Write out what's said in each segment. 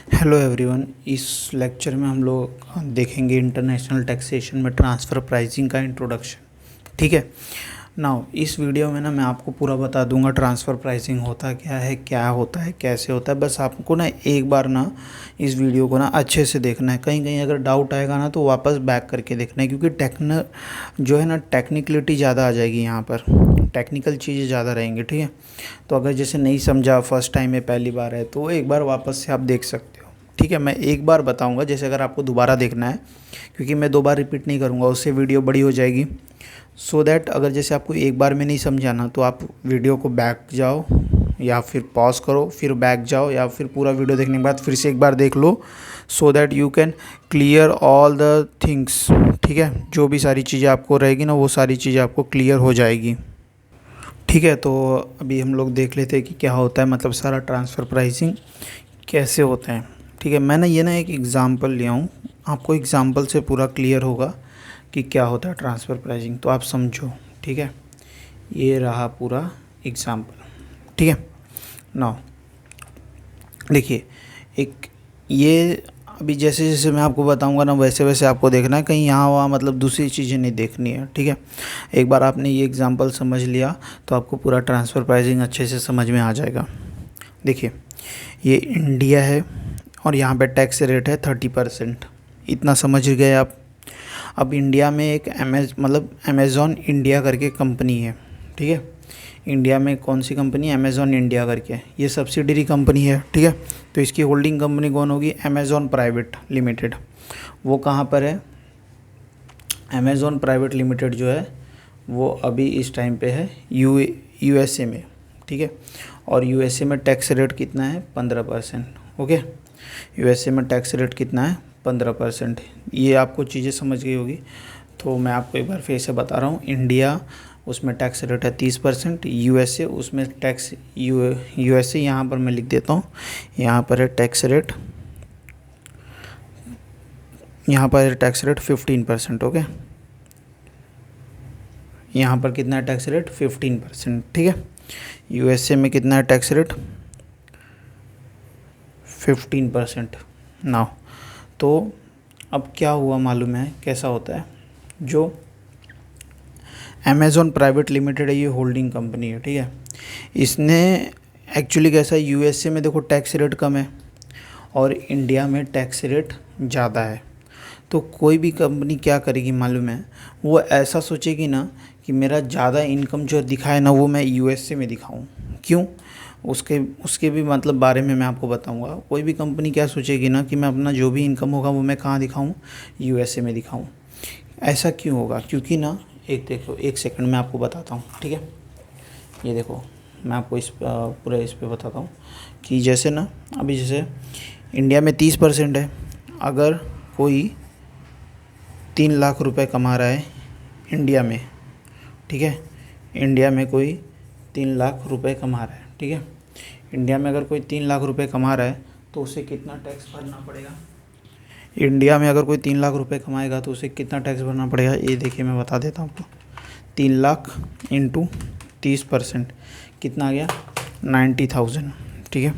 Hello everyone. इस lecture में हम लोग देखेंगे इंटरनेशनल टैक्सेशन में ट्रांसफ़र प्राइसिंग का इंट्रोडक्शन। ठीक है। नाउ इस वीडियो में ना मैं आपको पूरा बता दूंगा ट्रांसफ़र प्राइसिंग होता क्या होता है, कैसे होता है। बस आपको ना एक बार ना इस वीडियो को ना अच्छे से देखना है। कहीं कहीं अगर डाउट आएगा ना तो वापस बैक करके देखना है, क्योंकि जो है ना टेक्निकलिटी ज़्यादा आ जाएगी यहाँ पर, टेक्निकल चीज़ें ज़्यादा रहेंगी। ठीक है। तो अगर जैसे नहीं समझा, फर्स्ट टाइम है, पहली बार है, तो एक बार वापस से आप देख सकते हो। ठीक है। मैं एक बार बताऊंगा, जैसे अगर आपको दोबारा देखना है, क्योंकि मैं दो बार रिपीट नहीं करूंगा, उससे वीडियो बड़ी हो जाएगी। सो दैट अगर जैसे आपको एक बार में नहीं समझाना तो आप वीडियो को बैक जाओ या फिर पॉज करो, फिर बैक जाओ, या फिर पूरा वीडियो देखने के बाद फिर से एक बार देख लो, so that you can clear all the things. ठीक है। जो भी सारी चीज़ें आपको रहेगी ना, वो सारी चीज़ें आपको क्लियर हो जाएगी। ठीक है। तो अभी हम लोग देख लेते हैं कि क्या होता है, मतलब सारा ट्रांसफ़र प्राइसिंग कैसे होते हैं। ठीक है। मैंने ये ना एक एग्ज़ाम्पल लिया हूँ, आपको एग्ज़ाम्पल से पूरा क्लियर होगा कि क्या होता है ट्रांसफ़र प्राइसिंग, तो आप समझो। ठीक है। ये रहा पूरा एग्ज़ाम्पल। ठीक है। नाउ देखिए, एक ये अभी जैसे जैसे मैं आपको बताऊंगा ना, वैसे वैसे आपको देखना है, कहीं यहाँ वहाँ मतलब दूसरी चीज़ें नहीं देखनी है। ठीक है। एक बार आपने ये एग्ज़ाम्पल समझ लिया तो आपको पूरा ट्रांसफ़र प्राइसिंग अच्छे से समझ में आ जाएगा। देखिए, ये इंडिया है और यहाँ पे टैक्स रेट है 30%। इतना समझ गए आप। अब इंडिया में एक अमेज़ॉन इंडिया करके कंपनी है। ठीक है। इंडिया में कौन सी कंपनी है? अमेज़ॉन इंडिया करके, ये सब्सिडरी कंपनी है। ठीक है। तो इसकी होल्डिंग कंपनी कौन होगी? Amazon private limited. वो कहाँ पर है? अमेज़ॉन प्राइवेट लिमिटेड जो है वो अभी इस टाइम पे है यूएसए में। ठीक है। और यूएसए में टैक्स रेट कितना है? 15%। ओके। यूएसए में टैक्स रेट कितना है? 15%। ये आपको चीज़ें समझ गई होगी, तो मैं आपको एक बार फिर से बता रहा हूँ। इंडिया, उसमें टैक्स रेट है 30%। यूएसए, उसमें टैक्स यूएसए यहाँ पर मैं लिख देता हूँ, यहाँ पर है टैक्स रेट, यहाँ पर है टैक्स रेट 15%। ओके। यहाँ पर कितना है टैक्स रेट? 15%। ठीक है। यूएसए में कितना है टैक्स रेट? 15%। नाउ तो अब क्या हुआ मालूम है कैसा होता है? जो अमेज़ॉन प्राइवेट लिमिटेड है, ये होल्डिंग कंपनी है। ठीक है। इसने एक्चुअली कैसा है, यूएसए में देखो टैक्स रेट कम है और इंडिया में टैक्स रेट ज़्यादा है। तो कोई भी कंपनी क्या करेगी मालूम है? वो ऐसा सोचेगी ना कि मेरा ज़्यादा इनकम जो दिखाए ना, वो मैं यूएसए में दिखाऊं। क्यों? उसके उसके भी मतलब बारे में मैं आपको बताऊंगा। कोई भी कंपनी क्या सोचेगी ना कि मैं अपना जो भी इनकम होगा वो मैं कहाँ दिखाऊं? यूएसए में दिखाऊं। ऐसा क्यों होगा? क्योंकि ना, एक देखो, एक सेकंड में आपको बताता हूँ। ठीक है। ये देखो, मैं आपको इस पूरे इस पे बताता हूँ कि जैसे ना, अभी जैसे इंडिया में 30% है। अगर कोई 3 लाख रुपए कमा रहा है इंडिया में, ठीक है, इंडिया में कोई 3 लाख रुपए कमा रहा है। ठीक है। इंडिया में अगर कोई 3 लाख रुपए कमा रहा है तो उसे कितना टैक्स भरना पड़ेगा? इंडिया में अगर कोई 3 लाख रुपए कमाएगा तो उसे कितना टैक्स भरना पड़ेगा? ये देखिए, मैं बता देता हूँ आपको। 3 लाख इंटू 30% कितना आ गया? 90,000। ठीक है।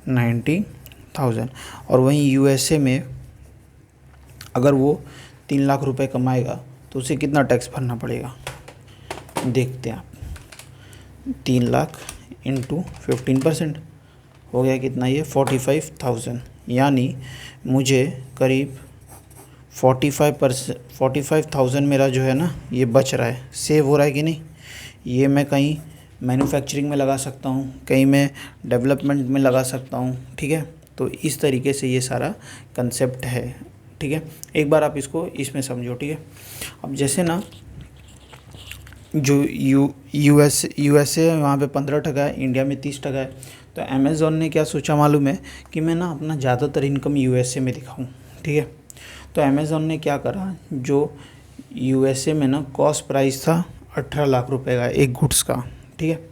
90,000। और वहीं यूएसए में अगर वो 3 लाख रुपए कमाएगा तो उसे कितना टैक्स भरना पड़ेगा? देखते हैं आप। 3 लाख इंटू 15% हो गया कितना? ये 45,000। यानी मुझे करीब 45,000 मेरा जो है ना, ये बच रहा है, सेव हो रहा है कि नहीं? ये मैं कहीं मैन्युफैक्चरिंग में लगा सकता हूँ, कहीं मैं डेवलपमेंट में लगा सकता हूँ। ठीक है। तो इस तरीके से ये सारा कंसेप्ट है। ठीक है। एक बार आप इसको इसमें समझो। ठीक है। अब जैसे ना, जो यूएसए वहाँ पे 15% है, इंडिया में 30% है। तो अमेज़ॉन ने क्या सोचा मालूम है कि मैं ना अपना ज़्यादातर इनकम यूएसए में दिखाऊं। ठीक है। तो अमेज़ॉन ने क्या करा, जो यूएसए में ना कॉस्ट प्राइस था 18 लाख रुपए का एक गुड्स का। ठीक है।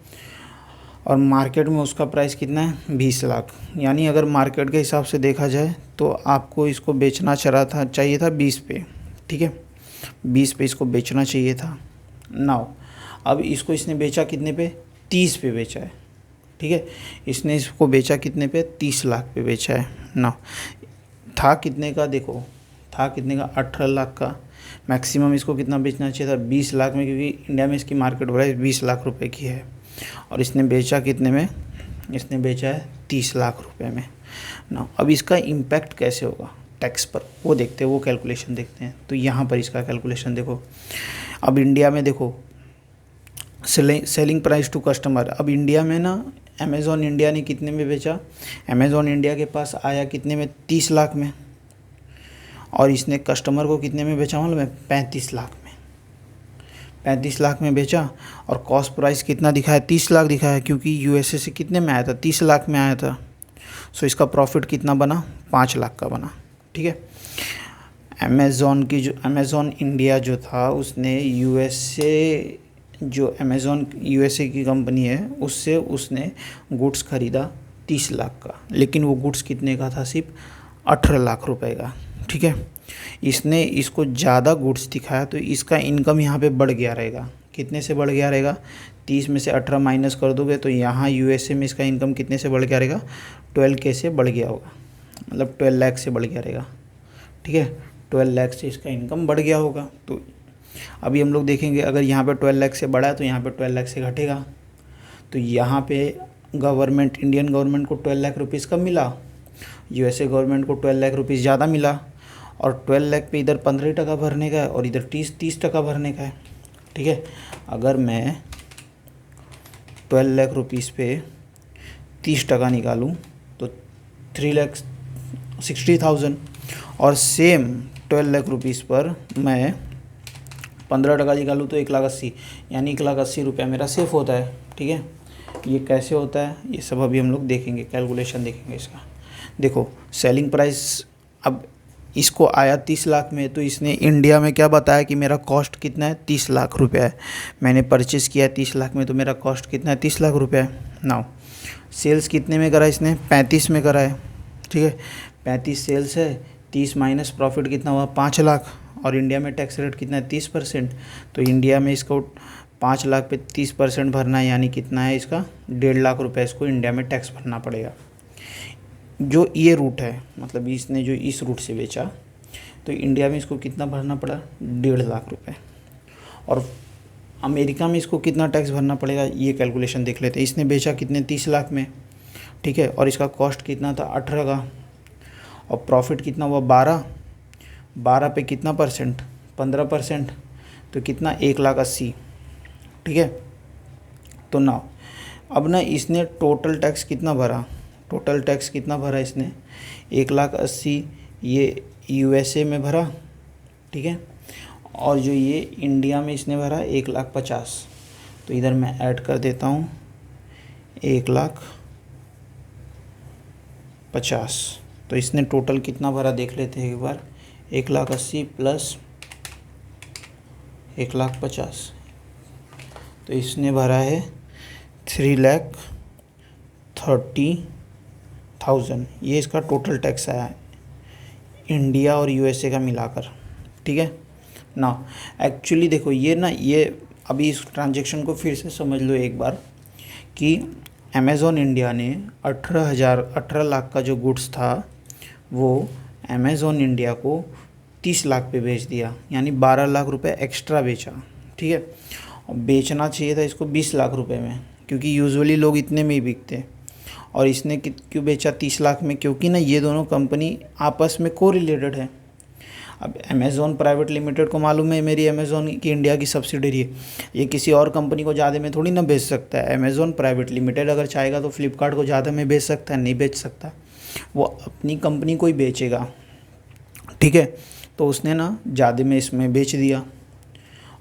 और मार्केट में उसका प्राइस कितना है? 20 लाख। यानी अगर मार्केट के हिसाब से देखा जाए तो आपको इसको बेचना चाहिए था 20 पे। ठीक है। 20 पे इसको बेचना चाहिए था। नाउ अब इसको इसने बेचा कितने पे? 30 पे बेचा है। ठीक है। इसने इसको बेचा कितने पे? 30 लाख पे बेचा है। ना। था कितने का, देखो था कितने का, 18 लाख का। मैक्सिमम इसको कितना बेचना चाहिए था, 20 लाख में, क्योंकि इंडिया में इसकी मार्केट प्राइस 20 लाख रुपए की है। और इसने बेचा कितने में, इसने बेचा है 30 लाख रुपए में ना। अब इसका इम्पैक्ट कैसे होगा टैक्स पर, वो देखते हैं, वो कैलकुलेशन देखते हैं। तो यहाँ पर इसका कैलकुलेशन देखो। अब इंडिया में देखो सेलिंग प्राइस टू कस्टमर। अब इंडिया में ना अमेज़ॉन इंडिया ने कितने में बेचा, अमेज़ॉन इंडिया के पास आया कितने में, 30 लाख में। और इसने कस्टमर को कितने में बेचा मालूम है, 35 लाख में। 35 लाख में बेचा। और कॉस्ट प्राइस कितना दिखाया, 30 लाख दिखाया, क्योंकि यूएसए से कितने में आया था, 30 लाख में आया था। सो इसका प्रॉफिट कितना बना, 5 लाख का बना। ठीक है। अमेज़ॉन इंडिया जो था उसने यूएसए, जो अमेज़ॉन यूएसए की कंपनी है, उससे उसने गुड्स ख़रीदा 30 लाख का, लेकिन वो गुड्स कितने का था, सिर्फ 18 लाख रुपए का। ठीक है। इसने इसको ज़्यादा गुड्स दिखाया, तो इसका इनकम यहाँ पे बढ़ गया रहेगा। कितने से बढ़ गया रहेगा, 30 में से 18 माइनस कर दोगे तो यहाँ यूएसए में इसका इनकम कितने से बढ़ गया रहेगा, 12K से बढ़ गया होगा, मतलब 12 लाख से बढ़ गया रहेगा। ठीक है, 12 लाख से इसका इनकम बढ़ गया होगा। तो अभी हम लोग देखेंगे, अगर यहाँ पे 12 लाख से बढ़ा है तो यहाँ पे 12 लाख से घटेगा। तो यहाँ पे गवर्नमेंट, इंडियन गवर्नमेंट को 12 लाख रुपीज़ कम मिला, यूएसए गवर्नमेंट को 12 लाख रुपीज़ ज़्यादा मिला। और 12 लाख पे इधर 15% भरने का है और इधर 30% भरने का है। ठीक है। अगर मैं 12 लाख रुपीज़ पे 30% निकालूँ तो 3,60,000, और सेम 12 लाख रुपीज़ पर मैं 15% निकालूँ तो 1,80,000, यानी 1,80,000 रुपया मेरा सेफ होता है। ठीक है। ये कैसे होता है, ये सब अभी हम लोग देखेंगे, कैलकुलेशन देखेंगे इसका। देखो सेलिंग प्राइस, अब इसको आया 30 लाख में, तो इसने इंडिया में क्या बताया कि मेरा कॉस्ट कितना है, 30 लाख रुपया है। मैंने परचेज़ किया 30 लाख में, तो मेरा कॉस्ट कितना है, 30 लाख रुपया है। नाउ सेल्स कितने में करा इसने, 35 में करा है। ठीक है, 35 सेल्स है, 30 माइनस प्रॉफिट कितना हुआ, 5 लाख। और इंडिया में टैक्स रेट कितना है, 30%। तो इंडिया में इसको 5 लाख पे 30% भरना है, यानी कितना है इसका, 1.5 लाख रुपये इसको इंडिया में टैक्स भरना पड़ेगा। जो ये रूट है, मतलब इसने जो इस रूट से बेचा, तो इंडिया में इसको कितना भरना पड़ा, 1.5 लाख रुपए। और अमेरिका में इसको कितना टैक्स भरना पड़ेगा, ये कैलकुलेशन देख लेते हैं। इसने बेचा कितने, 30 लाख में। ठीक है। और इसका कॉस्ट कितना था, 18 का। और प्रॉफिट कितना हुआ, 12 पे कितना परसेंट, 15%, तो कितना, 1,80,000। ठीक है। तो ना अब ना इसने टोटल टैक्स कितना भरा, टोटल टैक्स कितना भरा इसने, 1,80,000 ये यूएसए में भरा। ठीक है। और जो ये इंडिया में इसने भरा 1,50,000। तो इधर मैं ऐड कर देता हूँ 1,50,000। तो इसने टोटल कितना भरा देख लेते हैं एक बार, 1,80,000 प्लस 1,50,000, तो इसने भरा है 3,30,000। ये इसका टोटल टैक्स आया है इंडिया और यूएसए का मिलाकर। ठीक है ना। एक्चुअली देखो ये ना, ये अभी इस ट्रांजैक्शन को फिर से समझ लो एक बार, कि अमेज़ॉन इंडिया ने 18 लाख का जो गुड्स था वो अमेज़ॉन इंडिया को 30 लाख पे बेच दिया, यानी 12 लाख रुपए एक्स्ट्रा बेचा। ठीक है। और बेचना चाहिए था इसको 20 लाख रुपए में, क्योंकि यूजुअली लोग इतने में ही बिकते। और इसने क्यों बेचा 30 लाख में, क्योंकि ना ये दोनों कंपनी आपस में को रिलेटेड है। अब अमेज़ॉन प्राइवेट लिमिटेड को मालूम है मेरी अमेज़ॉन की इंडिया की सब्सिडरी है, ये किसी और कंपनी को ज़्यादा में थोड़ी ना बेच सकता है। अमेज़ॉन प्राइवेट लिमिटेड अगर चाहेगा तो फ्लिपकार्ट को ज़्यादा में बेच सकता है, नहीं बेच सकता, वो अपनी कंपनी को ही बेचेगा। ठीक है। तो उसने ना ज़्यादा में इसमें बेच दिया।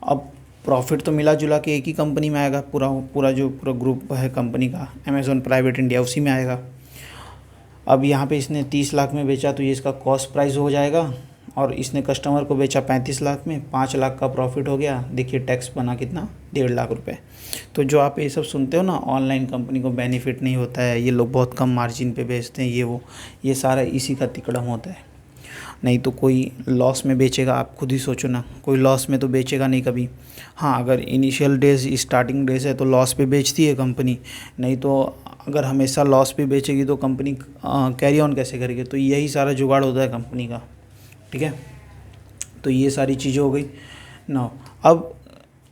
अब प्रॉफिट तो मिला जुला के एक ही कंपनी में आएगा, पूरा ग्रुप है कंपनी का अमेज़ॉन प्राइवेट इंडिया, उसी में आएगा। अब यहाँ पे इसने 30 लाख में बेचा, तो ये इसका कॉस्ट प्राइस हो जाएगा। और इसने कस्टमर को बेचा 35 लाख में, 5 लाख का प्रॉफिट हो गया। देखिए टैक्स बना कितना, 1.5 लाख रुपए। तो जो आप ये सब सुनते हो ना, ऑनलाइन कंपनी को बेनिफिट नहीं होता है, ये लोग बहुत कम मार्जिन पे बेचते हैं, ये सारा इसी का तिकड़म होता है। नहीं तो कोई लॉस में बेचेगा, आप खुद ही सोचो ना, कोई लॉस में तो बेचेगा नहीं कभी। हाँ, अगर इनिशियल डेज स्टार्टिंग डेज है तो लॉस पे बेचती है कंपनी, नहीं तो अगर हमेशा लॉस पे बेचेगी तो कंपनी कैरी ऑन कैसे करेगी। तो यही सारा जुगाड़ होता है कंपनी का, ठीक है। तो ये सारी चीज़ें हो गई ना। अब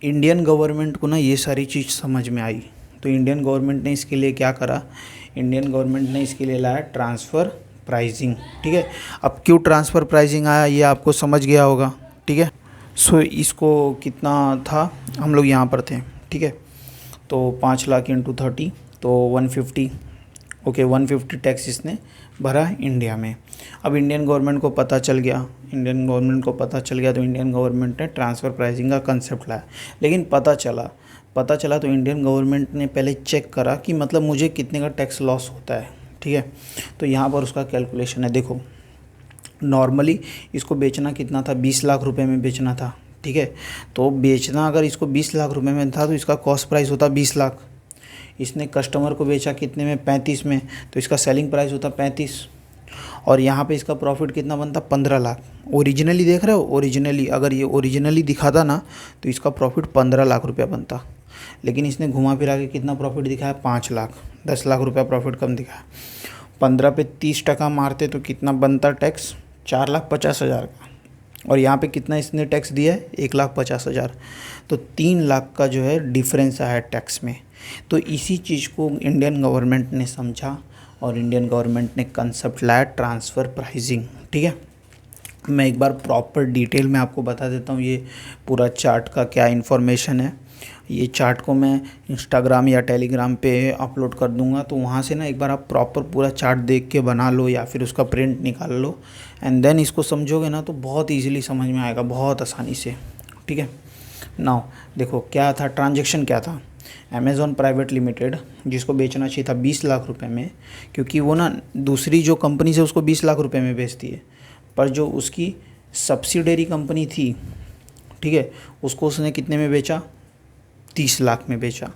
इंडियन गवर्नमेंट को ना ये सारी चीज़ समझ में आई, तो इंडियन गवर्नमेंट ने इसके लिए क्या करा, इंडियन गवर्नमेंट ने इसके लिए लाया ट्रांसफ़र प्राइसिंग, ठीक है। अब क्यों ट्रांसफ़र प्राइसिंग आया ये आपको समझ गया होगा, ठीक है। सो इसको कितना था, हम लोग यहाँ पर थे, ठीक है। तो 5 लाख इंटू 30 तो 150, ओके 150 टैक्स इसने भरा इंडिया में। अब इंडियन गवर्नमेंट को पता चल गया, तो इंडियन गवर्नमेंट ने ट्रांसफ़र प्राइसिंग का कंसेप्ट लाया। लेकिन पता चला तो इंडियन गवर्नमेंट ने पहले चेक करा कि मतलब मुझे कितने का टैक्स लॉस होता है, ठीक है। तो यहाँ पर उसका कैलकुलेशन है, देखो नॉर्मली इसको बेचना कितना था, 20 लाख रुपए में बेचना था, ठीक है। तो बेचना अगर इसको 20 लाख रुपए में था तो इसका कॉस्ट प्राइस होता 20 लाख। इसने कस्टमर को बेचा कितने में, 35 में, तो इसका सेलिंग प्राइस होता 35। और यहाँ पे इसका प्रॉफिट कितना बनता, 15 लाख। ओरिजिनली देख रहे हो, ओरिजिनली अगर ये ओरिजिनली दिखाता ना तो इसका प्रॉफिट 15 लाख रुपया बनता। लेकिन इसने घुमा फिरा के कितना प्रॉफिट दिखाया, 5 लाख, 10 लाख रुपया प्रॉफिट कम दिखाया। 15 पे 30% मारते तो कितना बनता टैक्स, 4,50,000 का। और यहाँ पे कितना इसने टैक्स दिया है, 1,50,000। तो 3 लाख का जो है डिफरेंस आया टैक्स में। तो इसी चीज़ को इंडियन गवर्नमेंट ने समझा और इंडियन गवर्नमेंट ने कंसेप्ट लाया ट्रांसफ़र प्राइसिंग, ठीक है। मैं एक बार प्रॉपर डिटेल में आपको बता देता हूँ ये पूरा चार्ट का क्या इन्फॉर्मेशन है। ये चार्ट को मैं इंस्टाग्राम या टेलीग्राम पे अपलोड कर दूंगा, तो वहाँ से ना एक बार आप प्रॉपर पूरा चार्ट देख के बना लो या फिर उसका प्रिंट निकाल लो, एंड देन इसको समझोगे ना तो बहुत ईजिली समझ में आएगा, बहुत आसानी से, ठीक है। नाउ देखो क्या था, ट्रांजैक्शन क्या था। अमेज़ॉन प्राइवेट लिमिटेड जिसको बेचना चाहिए था 20 लाख रुपए में, क्योंकि वो ना दूसरी जो कंपनी से उसको 20 लाख रुपए में बेचती है, पर जो उसकी सब्सिडरी कंपनी थी, ठीक है, उसको उसने कितने में बेचा, 30 लाख में बेचा।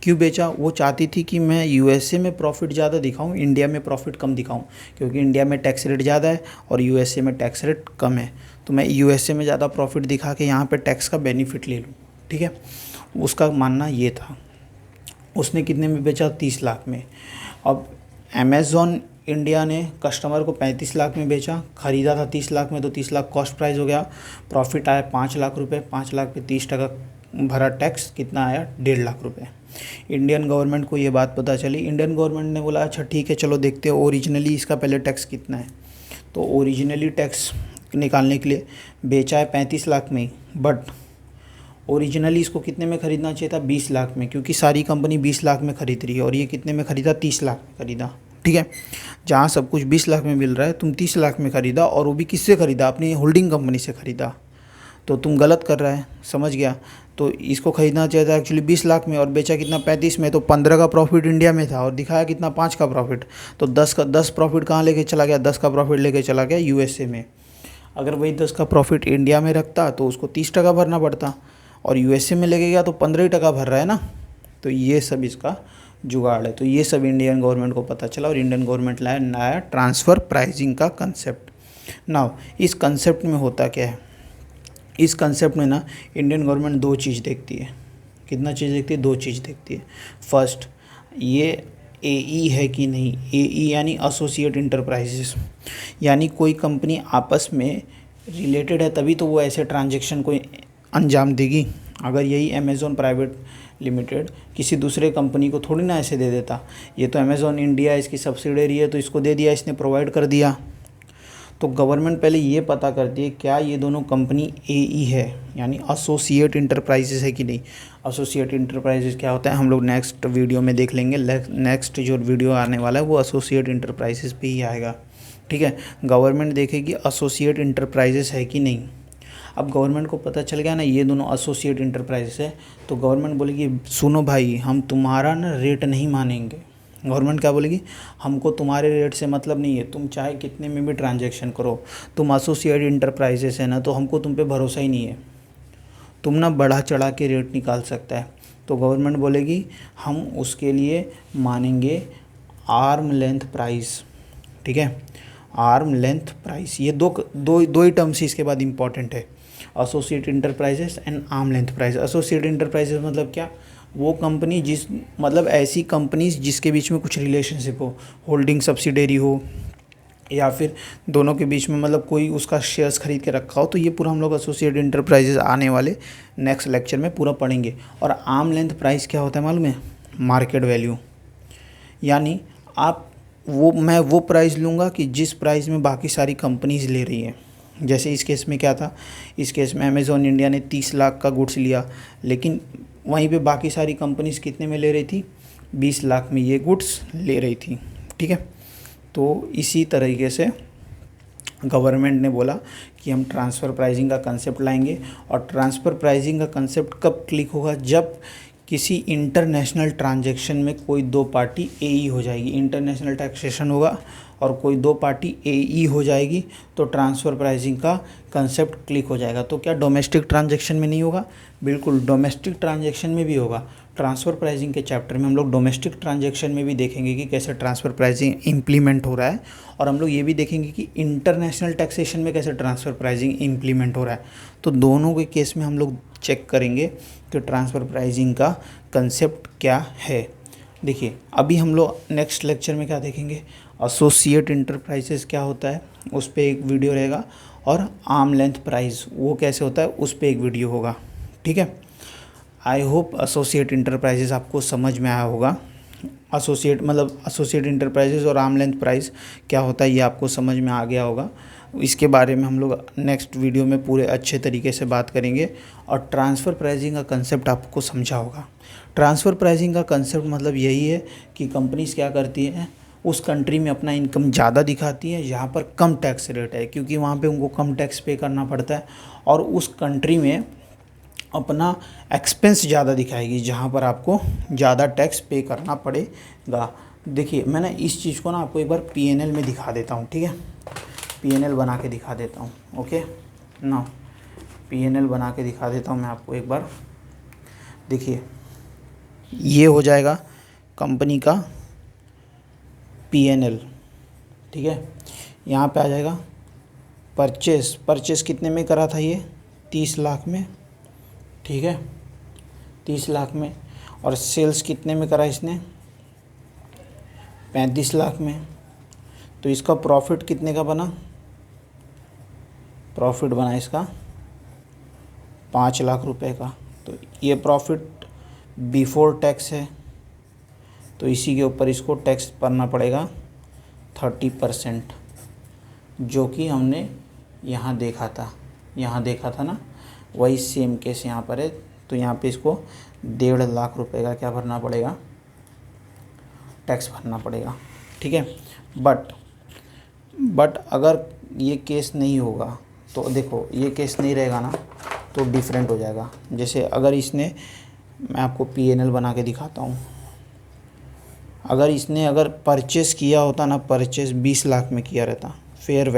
क्यों बेचा, वो चाहती थी कि मैं यूएसए में प्रॉफिट ज़्यादा दिखाऊं, इंडिया में प्रॉफिट कम दिखाऊं, क्योंकि इंडिया में टैक्स रेट ज़्यादा है और यूएसए में टैक्स रेट कम है। तो मैं यूएसए में ज़्यादा प्रॉफिट दिखा के यहाँ पे टैक्स का बेनिफिट ले लूँ, ठीक है। उसका मानना ये था। उसने कितने में बेचा, 30 लाख में। अब अमेज़ॉन इंडिया ने कस्टमर को 35 लाख में बेचा, ख़रीदा था 30 लाख में, तो 30 लाख कॉस्ट प्राइस हो गया, प्रॉफिट आया 5 लाख रुपए। 5 लाख पे 30% भरा टैक्स, कितना आया, 1.5 लाख रुपए। इंडियन गवर्नमेंट को ये बात पता चली, इंडियन गवर्नमेंट ने बोला अच्छा ठीक है चलो देखते हैं ओरिजिनली इसका पहले टैक्स कितना है। तो ओरिजिनली टैक्स निकालने के लिए बेचा है 35 लाख में ही, बट ओरिजिनली इसको कितने में ख़रीदना चाहिए था, 20 लाख में, क्योंकि सारी कंपनी 20 लाख में ख़रीद रही है और ये कितने में ख़रीदा, 30 लाख में ख़रीदा, ठीक है। जहाँ सब कुछ 20 लाख में मिल रहा है तुम 30 लाख में ख़रीदा, और वो भी किससे ख़रीदा, अपनी होल्डिंग कंपनी से ख़रीदा, तो तुम गलत कर रहा है, समझ गया। तो इसको ख़रीदना चाहिए था एक्चुअली 20 लाख में और बेचा कितना, 35 में। तो 15 का प्रॉफिट इंडिया में था और दिखाया कितना, 5 का प्रॉफिट। तो 10 प्रॉफिट कहाँ लेके चला गया, 10 का प्रॉफिट लेके चला गया यूएसए में। अगर वही 10 का प्रॉफिट इंडिया में रखता तो उसको 30% भरना पड़ता, और यूएसए में लेके गया तो 15% भर रहा है ना। तो ये सब इसका जुगाड़ है। तो ये सब इंडियन गवर्नमेंट को पता चला और इंडियन गवर्नमेंट लाया नया ट्रांसफ़र प्राइसिंग का कंसेप्ट। नाउ इस कंसेप्ट में होता क्या है, इस कंसेप्ट में ना इंडियन गवर्नमेंट 2 चीज़ देखती है। कितना चीज़ देखती है, 2 चीज़ देखती है। फर्स्ट, ये एई है कि नहीं, एई यानी एसोसिएट इंटरप्राइजेस, यानी कोई कंपनी आपस में रिलेटेड है तभी तो वो ऐसे ट्रांजैक्शन को अंजाम देगी। अगर यही अमेज़ॉन प्राइवेट लिमिटेड किसी दूसरे कंपनी को थोड़ी ना ऐसे दे देता, ये तो अमेज़ॉन इंडिया इसकी सब्सिडरी है तो इसको दे दिया, इसने प्रोवाइड कर दिया। तो गवर्नमेंट पहले ये पता करती है क्या ये दोनों कंपनी एई है यानी एसोसिएट इंटरप्राइजेस है कि नहीं। एसोसिएट इंटरप्राइजेस क्या होता है हम लोग नेक्स्ट वीडियो में देख लेंगे। नेक्स्ट जो वीडियो आने वाला है वो एसोसिएट इंटरप्राइजेस पे ही आएगा, ठीक है। गवर्नमेंट देखेगी एसोसिएट इंटरप्राइजेस है कि नहीं। अब गवर्नमेंट को पता चल गया ना ये दोनों एसोसिएट इंटरप्राइजेस है, तो गवर्नमेंट बोलेगी सुनो भाई हम तुम्हारा ना रेट नहीं मानेंगे। गवर्नमेंट क्या बोलेगी, हमको तुम्हारे रेट से मतलब नहीं है, तुम चाहे कितने में भी ट्रांजैक्शन करो, तुम एसोसिएट इंटरप्राइजेस है ना, तो हमको तुम पे भरोसा ही नहीं है, तुम ना बढ़ा चढ़ा के रेट निकाल सकता है। तो गवर्नमेंट बोलेगी हम उसके लिए मानेंगे आर्म लेंथ प्राइस, ठीक है। आर्म लेंथ प्राइस, ये दो ही टर्म्स इसके बाद इंपॉर्टेंट है, associate enterprises and arm length price. Associate enterprises मतलब क्या, वो कंपनी मतलब ऐसी कंपनीज जिसके बीच में कुछ रिलेशनशिप हो, होल्डिंग सब्सिडेरी हो या फिर दोनों के बीच में मतलब कोई उसका शेयर्स खरीद के रखा हो, तो ये पूरा हम लोग एसोसिएट इंटरप्राइजेस आने वाले नेक्स्ट लेक्चर में पूरा पढ़ेंगे। और आर्म लेंथ प्राइस क्या होता है मालूम है, मार्केट वैल्यू, यानी मैं वो प्राइस लूँगा कि जिस प्राइस में बाकी सारी कंपनीज ले रही हैं। जैसे इस केस में क्या था, इस केस में अमेज़ॉन इंडिया ने 30 लाख का गुड्स लिया, लेकिन वहीं पे बाकी सारी कंपनीज कितने में ले रही थी, 20 लाख में ये गुड्स ले रही थी। ठीक है, तो इसी तरीके से गवर्नमेंट ने बोला कि हम ट्रांसफ़र प्राइसिंग का कंसेप्ट लाएंगे। और ट्रांसफ़र प्राइसिंग का कंसेप्ट कब क्लिक होगा, जब किसी इंटरनेशनल ट्रांजैक्शन में कोई दो पार्टी एई हो जाएगी, इंटरनेशनल टैक्सेशन होगा और कोई दो पार्टी एई हो जाएगी, तो ट्रांसफ़र प्राइसिंग का कंसेप्ट क्लिक हो जाएगा। तो क्या डोमेस्टिक ट्रांजैक्शन में नहीं होगा, बिल्कुल डोमेस्टिक ट्रांजैक्शन में भी होगा। ट्रांसफ़र प्राइसिंग के चैप्टर में हम लोग डोमेस्टिक ट्रांजैक्शन में भी देखेंगे कि कैसे ट्रांसफ़र प्राइसिंग इम्प्लीमेंट हो रहा है, और हम लोग ये भी देखेंगे कि इंटरनेशनल टैक्सेशन में कैसे ट्रांसफ़र प्राइसिंग इम्प्लीमेंट हो रहा है। तो दोनों के केस में हम लोग चेक करेंगे कि ट्रांसफ़र प्राइसिंग का कंसेप्ट क्या है। देखिए अभी हम लोग नेक्स्ट लेक्चर में क्या देखेंगे, एसोसिएट इंटरप्राइजेस क्या होता है उस पर एक वीडियो रहेगा, और आर्म लेंथ प्राइस वो कैसे होता है उस पर एक वीडियो होगा। ठीक है, आई होप एसोसिएट इंटरप्राइजेस आपको समझ में आया होगा। एसोसिएट इंटरप्राइजेस और आर्म लेंथ प्राइस क्या होता है ये आपको समझ में आ गया होगा। इसके बारे में हम लोग नेक्स्ट वीडियो में पूरे अच्छे तरीके से बात करेंगे। और ट्रांसफ़र प्राइसिंग का कंसेप्ट आपको समझा होगा। ट्रांसफ़र प्राइसिंग का कंसेप्ट मतलब यही है कि कंपनीज क्या करती हैं, उस कंट्री में अपना इनकम ज़्यादा दिखाती है जहाँ पर कम टैक्स रेट है, क्योंकि वहाँ पे उनको कम टैक्स पे करना पड़ता है, और उस कंट्री में अपना एक्सपेंस ज़्यादा दिखाएगी जहाँ पर आपको ज़्यादा टैक्स पे करना पड़ेगा। देखिए मैंने इस चीज़ को ना आपको एक बार पीएनएल में दिखा देता हूँ। ठीक है, पीएनएल बना के दिखा देता हूँ। ओके ना, पीएनएल बना के दिखा देता हूँ मैं आपको एक बार। देखिए ये हो जाएगा कंपनी का पीएनएल। ठीक है, यहाँ पे आ जाएगा परचेस कितने में करा था ये, 30 लाख में। ठीक है, 30 लाख में। और सेल्स कितने में करा इसने, 35 लाख में। तो इसका प्रॉफिट कितने का बना, प्रॉफिट बना इसका 5 लाख रुपए का। तो ये प्रॉफिट बिफोर टैक्स है, तो इसी के ऊपर इसको टैक्स भरना पड़ेगा 30%, जो कि हमने यहाँ देखा था ना, वही सेम केस यहाँ पर है। तो यहाँ पे इसको 1.5 लाख रुपए का क्या भरना पड़ेगा, टैक्स भरना पड़ेगा। ठीक है, बट अगर ये केस नहीं होगा, तो देखो ये केस नहीं रहेगा ना, तो डिफरेंट हो जाएगा। जैसे अगर इसने, मैं आपको पीएनएल बना के दिखाता हूँ, अगर इसने परचेस किया होता ना, परचेस 20 लाख में किया रहता, फेयर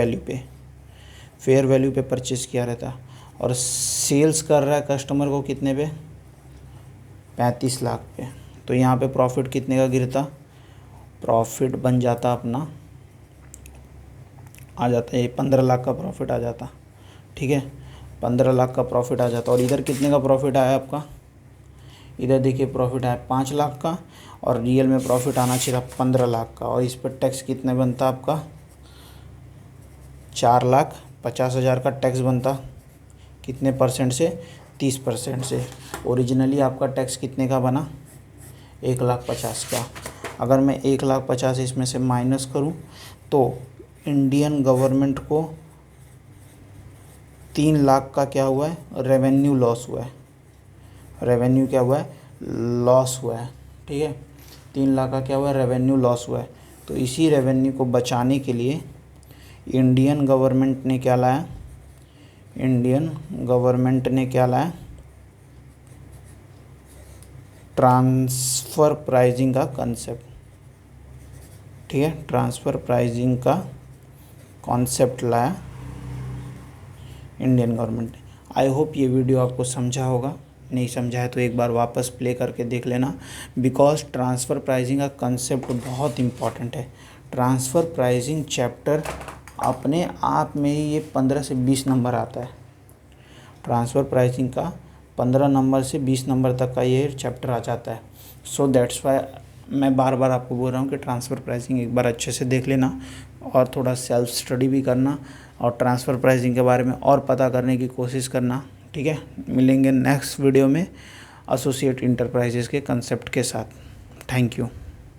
वैल्यू पे परचेस किया रहता, और सेल्स कर रहा है कस्टमर को कितने पे, 35 लाख पे, तो यहाँ पे प्रॉफिट कितने का गिरता, प्रॉफिट बन जाता अपना, आ जाता है 15 लाख का प्रॉफिट आ जाता। ठीक है, 15 लाख का प्रॉफिट आ जाता। और इधर कितने का प्रॉफिट आया आपका, इधर देखिए प्रॉफिट आया 5 लाख का, और रियल में प्रॉफिट आना चाहिए था 15 लाख का। और इस पर टैक्स कितने बनता आपका, 4,50,000 का टैक्स बनता। कितने परसेंट से, 30% से। ओरिजिनली आपका टैक्स कितने का बना, 1,50,000 का। अगर मैं 1,50,000 इसमें से माइनस करूं, तो इंडियन गवर्नमेंट को 3 लाख का क्या हुआ है, रेवेन्यू लॉस हुआ है। रेवेन्यू क्या हुआ है, लॉस हुआ है। ठीक है, 3 लाख का क्या हुआ है, रेवेन्यू लॉस हुआ है। तो इसी रेवेन्यू को बचाने के लिए इंडियन गवर्नमेंट ने क्या लाया, ट्रांसफ़र प्राइसिंग का कंसेप्ट। ठीक है, ट्रांसफ़र प्राइसिंग का कॉन्सेप्ट लाया इंडियन गवर्नमेंट ने। आई होप ये वीडियो आपको समझा होगा, नहीं समझा है तो एक बार वापस प्ले करके देख लेना, बिकॉज ट्रांसफ़र प्राइसिंग का कंसेप्ट बहुत इंपॉर्टेंट है। ट्रांसफ़र प्राइसिंग चैप्टर अपने आप में ही ये 15 से 20 नंबर आता है। ट्रांसफ़र प्राइसिंग का 15 नंबर से 20 नंबर तक का ये चैप्टर आ जाता है। सो दैट्स वाई मैं बार बार आपको बोल रहा हूँ कि ट्रांसफ़र प्राइसिंग एक बार अच्छे से देख लेना और थोड़ा सेल्फ स्टडी भी करना और ट्रांसफ़र प्राइसिंग के बारे में और पता करने की कोशिश करना। ठीक है, मिलेंगे नेक्स्ट वीडियो में एसोसिएट इंटरप्राइजेज़ के कंसेप्ट के साथ। Thank you.